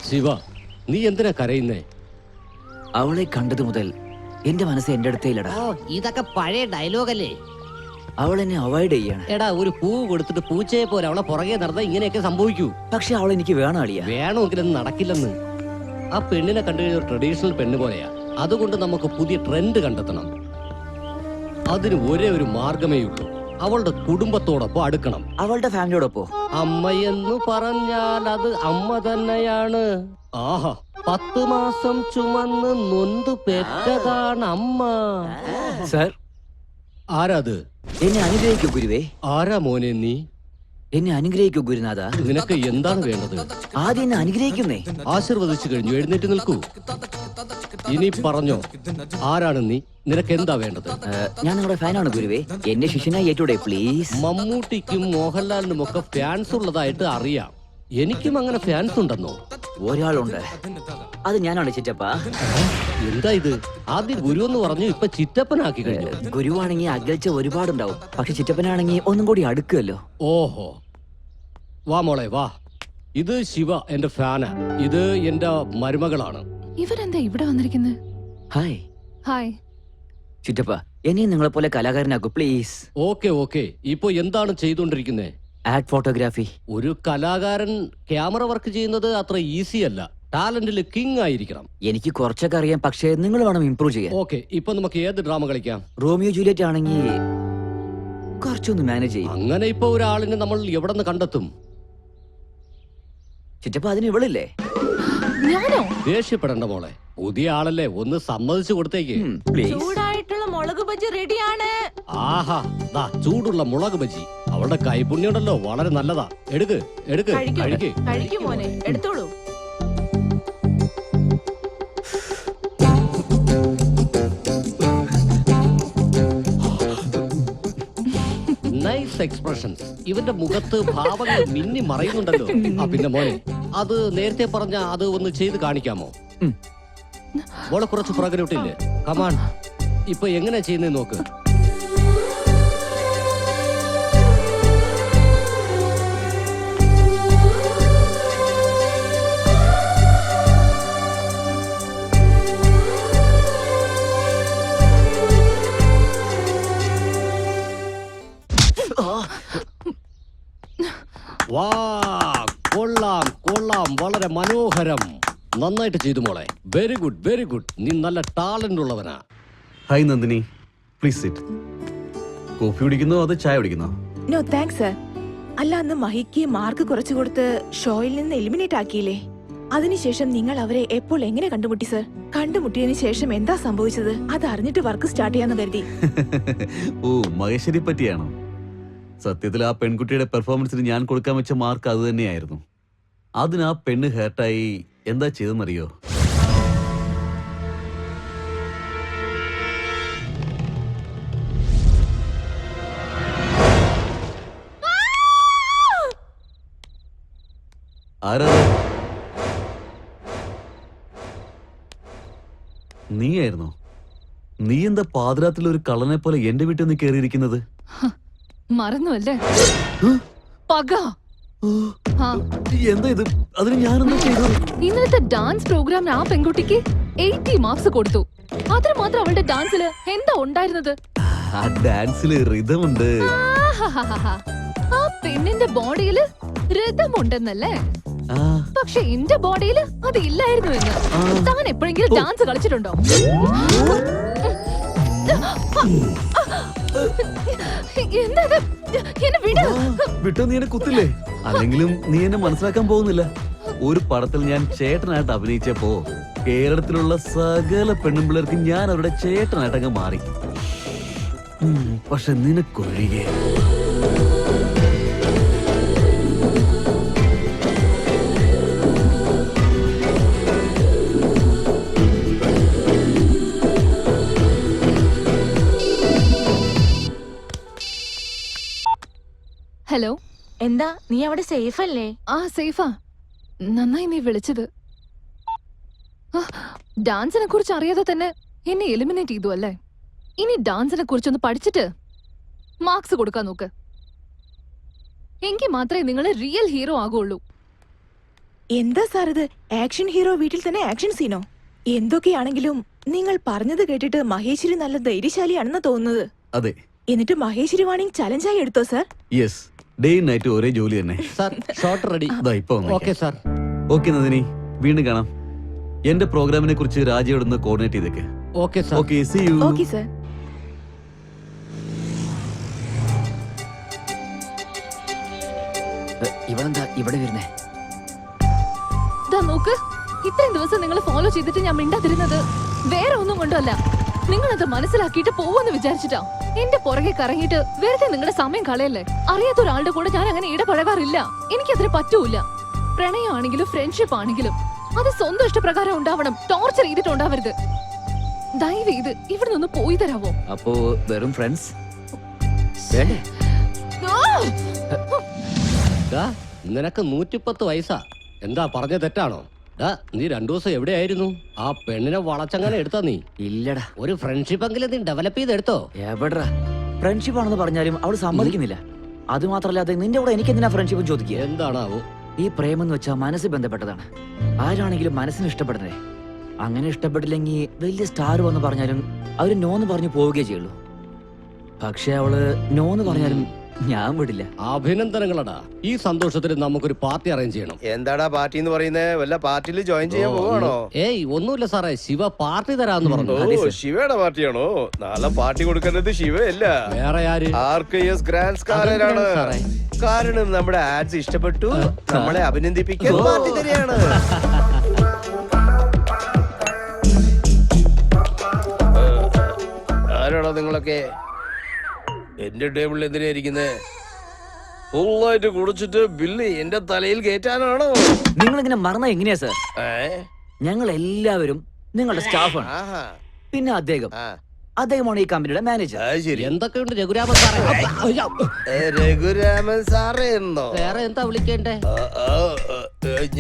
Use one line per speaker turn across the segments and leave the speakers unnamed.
ശിവ, നീ എന്തിനാ കരയുന്നേ?
അവളെ കണ്ടതു മുതൽ എന്റെ മനസ്സ് എന്റെ അടുത്തേലടാ.
ഇതൊക്കെ പഴയ ഡയലോഗല്ലേ?
അവൾ എന്നെ അവോയ്ഡ് ചെയ്യാണ്.
എടാ, ഒരു പൂ കൊടുത്തിട്ട് പൂച്ചയെ പോലെ അവളെ പുറകെ നടന്ന ഇങ്ങനെയൊക്കെ സംഭവിക്കൂ.
പക്ഷെ അവൾ എനിക്ക് വേണം അളിയ.
വേണമെങ്കിലൊന്നും നടക്കില്ലെന്ന്. ആ പെണ്ണിനെ കണ്ടു കഴിഞ്ഞ ഒരു ട്രഡീഷണൽ പെണ്ണ് പോലെയാ. അതുകൊണ്ട് നമുക്ക് പുതിയ ട്രെൻഡ് കണ്ടെത്തണം. അതിന് ഒരേ ഒരു മാർഗമേ ഉള്ളൂ. അവളുടെ കുടുംബത്തോടൊപ്പം അടുക്കണം.
അവളുടെ ഫാമിലിയോടൊപ്പോ?
അമ്മയെന്നു പറഞ്ഞാൽ അത് അമ്മ തന്നെയാണ്. ആഹാ, 10 മാസം ചുമന്ന് നൊന്തു പെറ്റതാണ് അമ്മ.
സർ,
ആരാത്?
എന്നെ അനുഗ്രഹിക്കൂ ഗുരുവേ.
ആരാ മോനെ നീ?
എന്നെ അനുഗ്രഹിക്കൂ ഗുരുനാഥ.
നിനക്ക് എന്താണ് വേണ്ടത്?
ആദ്യം എന്നെ അനുഗ്രഹിക്കുന്നേ.
ആശീർവദിച്ചു കഴിഞ്ഞു, എഴുന്നേറ്റ് നിൽക്കൂ. ഇനി പറഞ്ഞോ, ആരാണ് നീ? നിനക്ക് എന്താ വേണ്ടത്?
ഞാൻ നിങ്ങളുടെ ഫാനാണ് ഗുരുവേ. എന്നെ ശിഷ്യനായി ഏറ്റൂടെ പ്ലീസ്.
മമ്മൂട്ടിക്കും മോഹൻലാലിനും ഒക്കെ ഫാൻസ് ഉള്ളതായിട്ട് അറിയാം. എനിക്കും അങ്ങനെ ഫാൻസ് ഉണ്ടെന്നോ?
ഒരാളുണ്ട്, അത് ഞാനാണ് ചിറ്റപ്പ.
എന്താ ഇത്? ആദ്യം ഗുരു എന്ന് പറഞ്ഞു, ഇപ്പൊ ചിറ്റപ്പനാക്കി കഴിഞ്ഞു.
ഗുരുവാണെങ്കിൽ അകൽച്ച ഒരുപാടുണ്ടാവും, പക്ഷെ ചിറ്റപ്പനാണെങ്കിൽ ഒന്നും കൂടി അടുക്കുമല്ലോ.
ഓഹോ, വാ മോളെ വാ. ഇത് ശിവ, എന്റെ ഫാനാ. ഇത് എന്റെ മരുമകളാണ്.
ഇവരെന്താ ഇവിടെ വന്നിരിക്കുന്നത്?
ഹായ്.
ഹായ്.
ചിറ്റപ്പ, എന്നെയും നിങ്ങളെ പോലെ കലാകാരനാക്കൂ പ്ലീസ്.
Okay okay. ഇപ്പൊ എന്താണ് ചെയ്തോണ്ടിരിക്കുന്നേ?
Add photography.
ഒരു കലാകാരൻ ക്യാമറ വർക്ക് ചെയ്യുന്നത് അത്ര ഈസി അല്ല. ടാലന്റിൽ കിങ് ആയിരിക്കണം.
എനിക്ക് കുറച്ചൊക്കെ അറിയാം, പക്ഷേ നിങ്ങൾ വേണം ഇംപ്രൂവ് ചെയ്യാൻ.
ഓക്കെ, ഇപ്പൊ നമുക്ക് ഏത് ഡ്രാമ കളിക്കാം?
റോമിയോ ജൂലിയറ്റ് ആണെങ്കിൽ കുറച്ചൊന്ന് മാനേജ് ചെയ്യും.
അങ്ങനെ ഇപ്പൊ ഒരാളിനെ നമ്മൾ എവിടെ നിന്ന് കണ്ടെത്തും?
ചിറ്റപ്പ, അതിന് ഇവളില്ലേ?
ഞാനോ?
ദേഷ്യപ്പെടണ്ട മോളെ, പുതിയ ആളല്ലേ, ഒന്ന് സമ്മതിച്ചു കൊടുത്തേക്ക്.
ചൂടായിട്ടുള്ള മുളക് ബജി റെഡിയാണ്.
ആഹാ, ദാ ചൂടുള്ള മുളക് ബജി. അവളുടെ കൈപുണ്യം ഉണ്ടല്ലോ, വളരെ നല്ലതാ. എടുക്ക് എടുക്ക്, കഴിക്ക്.
കഴിക്കും മോനെ, എടുത്തോളൂ.
Nice expressions. ഇവന്റെ മുഖത്ത് ഭാവങ്ങൾ മിന്നി മറയുന്നുണ്ടല്ലോ. ആ പിന്നെ മോനെ, അത് നേരത്തെ പറഞ്ഞ അത് ഒന്ന് ചെയ്ത് കാണിക്കാമോ? മോളെ കുറച്ച് പുറകിലോട്ടില്ലേ? കമാൺ, ഇപ്പൊ എങ്ങനെ ചെയ്യുന്നേ നോക്ക്. വാ, കൊള്ളാം കൊള്ളാം, വളരെ മനോഹരം. നന്നായിട്ട് ചെയ്തു മോളെ. Very good very good. നീ നല്ല ടാലന്റ് ഉള്ളവനാ.
Hi Nandini, please sit. Coffee കുടിക്കുന്നോ അതോ ചായ കുടിക്കുന്നോ?
No thanks sir. അല്ല, അന്ന് മഹിക്ക് മാർക്ക് കുറച്ചു കൊടുത്ത് ഷോയിൽ നിന്ന് എലിമിനേറ്റ് ആക്കിയില്ലേ? അതിനുശേഷം നിങ്ങൾ അവരെ എപ്പോൾ എങ്ങനെ കണ്ടുമുട്ടി സർ? കണ്ടുമുട്ടിയതിനു ശേഷം എന്താ സംഭവിച്ചത്? അത് അറിഞ്ഞിട്ട് വർക്ക് സ്റ്റാർട്ട് ചെയ്യാന്ന് കരുതി.
ഓ, മഹേശ്വരി പറ്റിയാണോ? സത്യത്തിൽ ആ പെൺകുട്ടിയുടെ പെർഫോമൻസിന് ഞാൻ കൊടുക്കാൻ വെച്ച മാർക്ക് അത് തന്നെയായിരുന്നു. അതിന് ആ പെണ്ണ് ഹേർട്ടായി എന്താ ചെയ്തെന്നറിയോ? ആരാ? നീയായിരുന്നോ? നീ എന്താ പാതിരാത്രിയിൽ ഒരു കള്ളനെ പോലെ എന്റെ വീട്ടിൽ നിന്ന് കയറിയിരിക്കുന്നത്?
മറന്നു അല്ലേ? പക.
എന്താ ഇത്? അതിന് ഞാനെന്താ ചെയ്തത്?
ഇന്നലത്തെ ഡാൻസ് പ്രോഗ്രാമിന് ആ പെൺകുട്ടിക്ക് 80 മാർക്സ് കൊടുത്തു. അതിന് മാത്രം അവളുടെ ഡാൻസില് എന്താ ഉണ്ടായിരുന്നത്?
ആ ഡാൻസില് റിതം ഉണ്ട്.
ആ പെണ്ണിന്റെ ബോഡിയില് റിതം ഉണ്ടെന്നല്ലേ? പക്ഷെ എന്റെ ബോഡിയില് അത് ഇല്ലായിരുന്നു എന്ന്. താൻ എപ്പോഴെങ്കിലും ഡാൻസ് കളിച്ചിട്ടുണ്ടോ?
വിട്ടോ, നീ എന്നെ കുത്തില്ലേ? അല്ലെങ്കിലും നീ എന്നെ മനസ്സിലാക്കാൻ പോകുന്നില്ല. ഒരു പടത്തിൽ ഞാൻ ചേട്ടനായിട്ട് അഭിനയിച്ചപ്പോ കേരളത്തിലുള്ള സകല പെണ്ണുമ്പിള്ളേർക്ക് ഞാൻ അവരുടെ ചേട്ടനായിട്ടങ്ങ് മാറി. പക്ഷെ നിനക്കൊഴികെ.
ഹലോ,
എന്താ നീ അവിടെ സേഫ് അല്ലേ?
ആ സേഫാ. നന്നായി നീ വിളിച്ചത്. ഡാൻസിനെ കുറിച്ച് അറിയാതെ തന്നെ എന്നെ എലിമിനേറ്റ് ചെയ്തു അല്ലേ? ഇനി ഡാൻസിനെ കുറിച്ചൊന്ന് പഠിച്ചിട്ട് മാർക്സ് കൊടുക്കാൻ നോക്ക്. എങ്കിൽ മാത്രമേ നിങ്ങൾ റിയൽ ഹീറോ ആകുള്ളൂ.
എന്താ സാർ ഇത്? ആക്ഷൻ ഹീറോ വീട്ടിൽ തന്നെ ആക്ഷൻ സീനോ? എന്തൊക്കെയാണെങ്കിലും നിങ്ങൾ പറഞ്ഞത് കേട്ടിട്ട് മഹേശ്വരി നല്ല ധൈര്യശാലിയാണെന്ന് തോന്നുന്നത്.
അതെ.
എന്നിട്ട് മഹേശ്വരി വാണിംഗ് ചലഞ്ചായി എടുത്തോ സാർ?
യെസ്, ഡേയും നൈറ്റും ഒരേ ജോലി തന്നെ.
Sir shot ready.
അതാ ഇപ്പൊ
ഓക്കെ സാർ.
ഓക്കെ നന്ദിനി, വീണ്ടും കാണാം. എന്റെ പ്രോഗ്രാമിനെ കുറിച്ച് രാജയോടൊന്ന് കോർഡിനേറ്റ് ചെയ്തേക്ക്.
Okay sir.
Okay, see you.
Okay sir.
ഇവളെന്താ ഇവിടെ വരുന്നേ?
ദാ നോക്ക്, ഇത്രയും ദിവസം നിങ്ങൾ ഫോളോ ചെയ്തിട്ട് ഞാൻ മിണ്ടാതിരുന്നത് വേറെ ഒന്നും കൊണ്ടല്ല. നിങ്ങളത് മനസ്സിലാക്കിയിട്ട് പോവെന്ന് വിചാരിച്ചിട്ടാ. എന്റെ പുറകെ കറങ്ങിയിട്ട് വെറുതെ നിങ്ങളുടെ സമയം കളയല്ലേ. അറിയാത്ത ഒരാളുടെ കൂടെ ഞാൻ അങ്ങനെ ഇടപഴകാറില്ല. എനിക്കതിന് പറ്റൂല. പ്രണയമാണെങ്കിലും ഫ്രണ്ട്ഷിപ്പ് ആണെങ്കിലും അത് സ്വന്തം ഇഷ്ടപ്രകാരം ഉണ്ടാവണം. ടോർച്ചർ ചെയ്തിട്ട് ഉണ്ടാവരുത്. ദയവ് ചെയ്ത് ഇവിടെ നിന്ന് പോയി തരാവോ?
അപ്പോ വെറും ഫ്രണ്ട്സ് വേണ്ടേ?
ദാ, നിനക്ക് 110 വയസ്സാ. എന്താ പറഞ്ഞ തെറ്റാണോ? ദാ, നീ 2 ദിവസം എവിടെയായിരുന്നു? ആ പെണ്ണിനെ വളച്ചങ്ങനെ എടുത്താ നീ?
ഇല്ലടാ.
ഒരു ഫ്രണ്ട്ഷിപ്പ് എങ്കിലും നീ ഡെവലപ്പ് ചെയ്തെടുത്തോ?
എവിടാ? ഫ്രണ്ട്ഷിപ്പ് ആണെന്ന് പറഞ്ഞാലും അവള് സമ്മതിക്കുന്നില്ല. അത് മാത്രല്ലാതെ നിന്റെ കൂടെ എനിക്ക് എന്തിനാ ഫ്രണ്ട്ഷിപ്പ് ചോദിക്കുക?
എന്താണാവോ?
ഈ പ്രേമം എന്ന് വെച്ചാൽ മനസ്സ് ബന്ധപ്പെട്ടതാണ്. ആരാണെങ്കിലും മനസ്സിന് ഇഷ്ടപ്പെടണേ. അങ്ങനെ ഇഷ്ടപ്പെട്ടില്ലെങ്കിൽ വലിയ സ്റ്റാർ വന്ന് പറഞ്ഞാലും അവര് നോന്ന് പറഞ്ഞു പോവുകയേ ചെയ്യുള്ളൂ. പക്ഷെ അവള് നോന്ന് പറഞ്ഞാലും ഞാൻ വിടില്ല.
അഭിനന്ദനങ്ങളടാ. ഈ സന്തോഷത്തിൽ നമുക്കൊരു പാർട്ടി അറേഞ്ച് ചെയ്യണം.
എന്താടാ പാർട്ടി എന്ന് പറയുന്നത്? വല്ല പാർട്ടിയിൽ ജോയിൻ ചെയ്യാൻ പോവാണോ?
ഏയ് ഒന്നുമില്ല സാറേ, ശിവ പാർട്ടി തരാന്ന് പറഞ്ഞു.
ഓ, ശിവയുടെ പാർട്ടിയാണോ? നാളെ പാർട്ടി കൊടുക്കേണ്ടത് ശിവയല്ല,
വേറെ ആര്?
RKS ഗ്രാൻഡ് സ്കാലറാണ്.
അതെന്താണ് സാറേ?
കാരണം നമ്മുടെ ആഡ്സ് ഇഷ്ടപ്പെട്ടു, നമ്മളെ അഭിനന്ദിപ്പിക്കാൻ പാർട്ടി തന്നെയാണ്. ആരാണോ നിങ്ങളൊക്കെ? എന്റെ ടേബിളിൽ എന്തിനാ ഇരിക്കുന്നേ? ഫുള്ളായിട്ട് കുടിച്ചിട്ട് ബില്ല് എന്റെ തലയിൽ കയറ്റാനാണോ?
നിങ്ങൾ ഇങ്ങനെ മറന്ന എങ്ങനെയാ സാർ?
ഏ?
ഞങ്ങൾ എല്ലാവരും നിങ്ങളുടെ സ്റ്റാഫാണ്.
ആഹാ.
പിന്നെ അദ്ദേഹം
ആ,
അദ്ദേഹമാണ് ഈ കമ്പനിയുടെ മാനേജർ.
അത് ശരി.
എന്തൊക്കെയുണ്ട് രഘുരാമൻ സാറേ? അയ്യോ.
രഘുരാമൻ സാറേ എന്നോ?
വേറെ എന്താ വിളിക്കേണ്ടേ?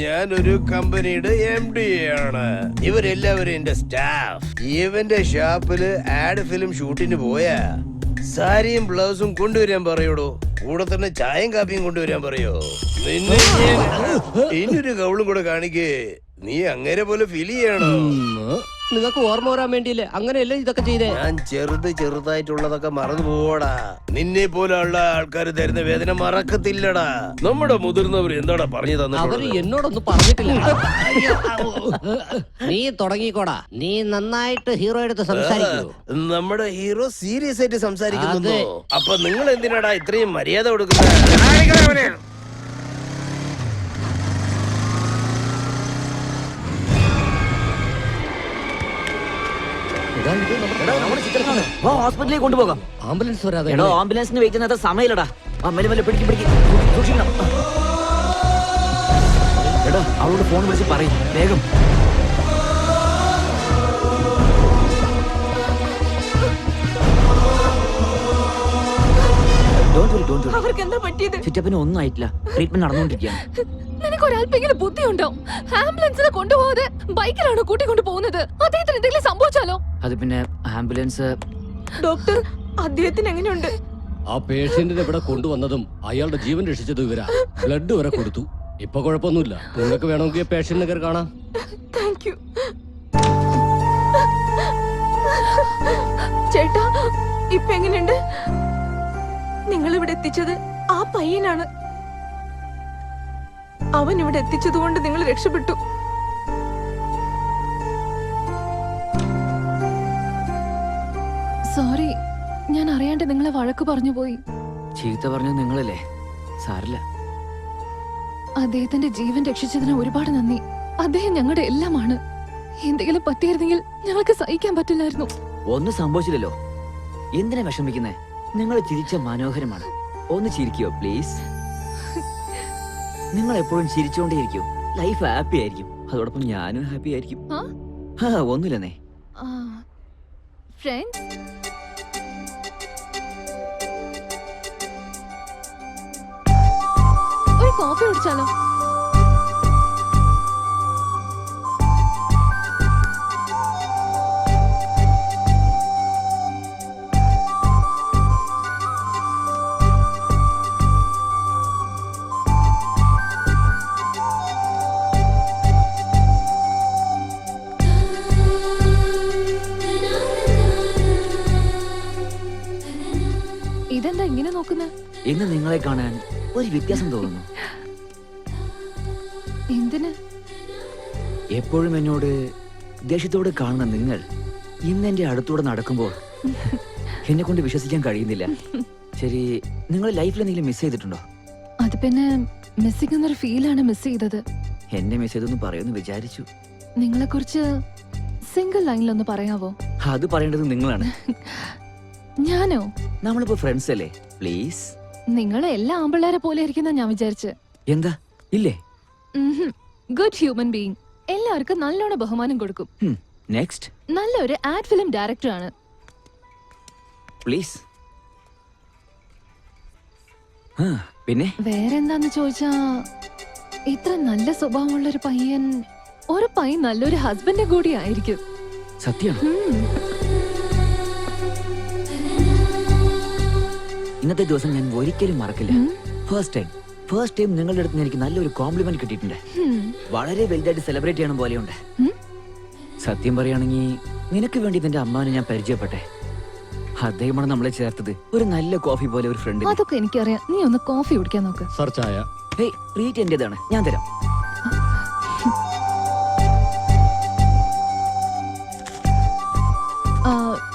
ഞാനൊരു കമ്പനിയുടെ MD ആണ്. ഇവരെല്ലാവരും എന്റെ സ്റ്റാഫ്. ഇവന്റെ ഷാപ്പില് ആഡ് ഫിലിം ഷൂട്ടിന് പോയാ സാരിയും ബ്ലൗസും കൊണ്ടുവരാൻ പറയൂടോ. കൂടെ തന്നെ ചായയും കാപ്പിയും കൊണ്ടുവരാൻ പറയോ? നിന്നെ ഇനിയൊരു കൗളും കൂടെ കാണിക്കേ. നീ അങ്ങനെ പോലെ ഫീൽ ചെയ്യണോ?
നിങ്ങൾക്ക് ഓർമ്മ വരാൻ വേണ്ടിയില്ലേ അങ്ങനെയല്ലേ ഇതൊക്കെ ചെയ്തേ?
ഞാൻ ചെറുതായിട്ടുള്ളതൊക്കെ മറന്നു പോവാടാ. നിന്നെ പോലുള്ള ആൾക്കാർ തരുന്ന വേദന മറക്കത്തില്ലടാ. നമ്മുടെ മുതിർന്നവർ എന്താടാ പറഞ്ഞു
അവര്
തന്നിട്ടുള്ളത്?
എന്നോടൊന്നും പറഞ്ഞിട്ടില്ല. നീ തുടങ്ങിക്കോടാ. നീ നന്നായിട്ട് ഹീറോ എടുത്ത് സംസാരിക്കൂ.
നമ്മുടെ ഹീറോ സീരിയസ് ആയിട്ട് സംസാരിക്കുന്നു.
അതെ.
അപ്പൊ നിങ്ങൾ എന്തിനാടാ ഇത്രയും മര്യാദ കൊടുക്കുന്നത്?
വാ, ഹോസ്പിറ്റലിലേക്ക് കൊണ്ടുപോകാം.
ആംബുലൻസ് വരാതെ
എടോ, ആംബുലൻസിന് വെയിറ്റ് ചെയ്യുന്ന സമയമില്ലടാ. മെല്ലെ പിടിക്കും. സൂക്ഷിക്കണം. എടോ, അവളോട് ഫോൺ വിളിച്ച് പറയും വേഗം.
അവർക്ക് എന്താ പറ്റിയത്?
ചുറ്റപ്പിന് ഒന്നും ആയിട്ടില്ല. ട്രീറ്റ്മെന്റ് നടന്നുകൊണ്ടിരിക്കുകയാണ്.
നിനക്ക് ഒരല്പെങ്കിലും ബുദ്ധിയുണ്ടോ? ആംബുലൻസിനെ കൊണ്ടുപോകാതെ ബൈക്കിലാണോ കൂട്ടിക്കൊണ്ട് പോകുന്നത്? അദ്ദേഹത്തിന് എന്തെങ്കിലും സംഭവിച്ചാലോ?
അത് പിന്നെ ആംബുലൻസ്.
ഡോക്ടർ, അദ്ദേഹത്തിന് എങ്ങനെയുണ്ട്?
ആ പേഷ്യന്റിനെ ഇവിടെ കൊണ്ടുവന്നതും അയാളുടെ ജീവൻ രക്ഷിച്ചതും ഇവരാ. ബ്ലഡ് വരെ കൊടുത്തു. ഇപ്പൊ കുഴപ്പമൊന്നുമില്ല. നിങ്ങൾക്ക് വേണമെങ്കിൽ പേഷ്യന്റിനെ കയറി കാണാം.
Thank you. ചേട്ടാ, ഇപ്പൊ എങ്ങനെയുണ്ട്? നിങ്ങൾ ഇവിടെ എത്തിച്ചത് ആ പയ്യനാണ്. അവൻ ഇവിടെ എത്തിച്ചതുകൊണ്ട് നിങ്ങൾ രക്ഷപ്പെട്ടു.
സോറി, ഞാൻ അറിയാണ്ട് നിങ്ങളെ വഴക്ക് പറഞ്ഞു പോയി.
ചീത്ത പറഞ്ഞത് നിങ്ങളല്ലേ? സാരില്ല.
അദ്ദേഹത്തിന്റെ ജീവൻ രക്ഷിച്ചതിന് ഒരുപാട് നന്ദി. അദ്ദേഹം ഞങ്ങളുടെ എല്ലാമാണ്. എന്തെങ്കിലും പറ്റിയിരുന്നെങ്കിൽ ഞങ്ങൾക്ക് സഹിക്കാൻ പറ്റില്ലായിരുന്നു.
ഒന്നും സംഭവിച്ചില്ലല്ലോ. എന്തിനാ വിഷമിക്കുന്നേ? നിങ്ങൾ ചിരിച്ച മനോഹരമാണ്. ഒന്ന് ചിരിക്കോ പ്ലീസ്. നിങ്ങൾ എപ്പോഴും ചിരിച്ചോണ്ടേയിരിക്കും. ലൈഫ് ഹാപ്പി ആയിരിക്കും. അതോടൊപ്പം ഞാനും ഹാപ്പി ആയിരിക്കും. ഒന്നുമില്ലെന്നേ.
ഫ്രണ്ട്സ്, ഒരു കോഫി കുടിച്ചാലോ? നോക്കുന്നത്?
ഇന്ന് നിങ്ങളെ കാണാൻ ഒരു വ്യത്യാസം തോന്നുന്നു.
എന്തിന്?
എപ്പോഴും എന്നോട് ദേഷ്യത്തോടെ കാണുന്ന നിങ്ങൾ ഇന്ന് എന്റെ അടുത്തൂടെ നടക്കുമ്പോൾ എന്നെ കൊണ്ട് വിശ്വസിക്കാൻ കഴിയുന്നില്ല. ശരി, നിങ്ങൾ ലൈഫിൽ എന്തെങ്കിലും മിസ് ചെയ്തിട്ടുണ്ടോ?
അത് പിന്നെ മിസ്സിംഗ് എന്നൊരു ഫീലാണ് മിസ് ചെയ്തത്.
എന്നെ മിസ് ചെയ്തൊന്നും പറയുമെന്ന് വിചാരിച്ചു.
നിങ്ങളെ കുറിച്ച് സിംഗിൾ ലൈനിലൊന്ന് പറയാവോ?
അത് പറയേണ്ടത് നിങ്ങളാണ്.
ഞാനോ?
നമ്മളിപ്പോ ഫ്രണ്ട്സ് അല്ലേ? പ്ലീസ്.
നിങ്ങൾ എല്ലാ ആമ്പിള്ളേരെ പോലെ ഇരിക്കുന്ന ഞാൻ വിചാരിച്ച്.
എന്താ ഇല്ലേ?
Good human being. എല്ലാവർക്കും നല്ലോണം ബഹുമാനം കൊടുക്കും.
നെക്സ്റ്റ്.
നല്ലൊരു ആഡ് ഫിലിം ഡയറക്ടറാണ്.
പ്ലീസ്. പിന്നെ
വേറെന്താന്ന് ചോദിച്ചാ, ഇത്ര നല്ല സ്വഭാവമുള്ള ഒരു പയ്യൻ നല്ലൊരു ഹസ്ബൻഡ് കൂടി ആയിരിക്കും.
സത്യം. ഇന്നത്തെ ദിവസം ഞാൻ ഒരിക്കലും മറക്കില്ല. ഫസ്റ്റ് ടൈം നിങ്ങളുടെ അടുത്ത് എനിക്ക് നല്ലൊരു കോംപ്ലിമെന്റ് കിട്ടിയിട്ടുണ്ട്. വളരെ വലുതായിട്ട് സെലിബ്രേറ്റ് ചെയ്യണം പോലെയുണ്ട്. സത്യം പറയുകയാണെങ്കിൽ നിനക്ക് വേണ്ടി നിന്റെ അമ്മാനെ ഞാൻ പരിചയപ്പെട്ടെ. അദ്ദേഹമാണ് നമ്മളെ ചേർത്തത്. ഒരു നല്ല കോഫി പോലെ ഒരു ഫ്രണ്ട്.
അതൊക്കെ എനിക്കറിയാം. നീ ഒന്ന് കോഫി കുടിക്കാൻ നോക്ക്.
സർ ചായ.
ഹേയ്, ട്രീറ്റ് എന്റേതാണ്, ഞാൻ തരാം.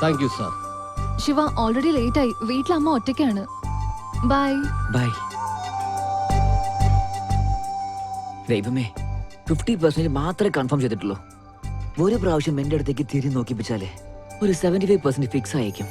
Thank you sir.
Shiva, already late ആയി. വീട്ടിൽ അമ്മ ഒറ്റയ്ക്കാണ്. ബൈ.
ബൈ. ദൈവമേ, 50% മാത്രമേ കൺഫേം ചെയ്തിട്ടുള്ളൂ. ഒരു പ്രാവശ്യം എന്റെ അടുത്തേക്ക് തിരിഞ്ഞ് നോക്കിപ്പിച്ചാലേ ഒരു 75% ഫിക്സ് ആയേക്കും.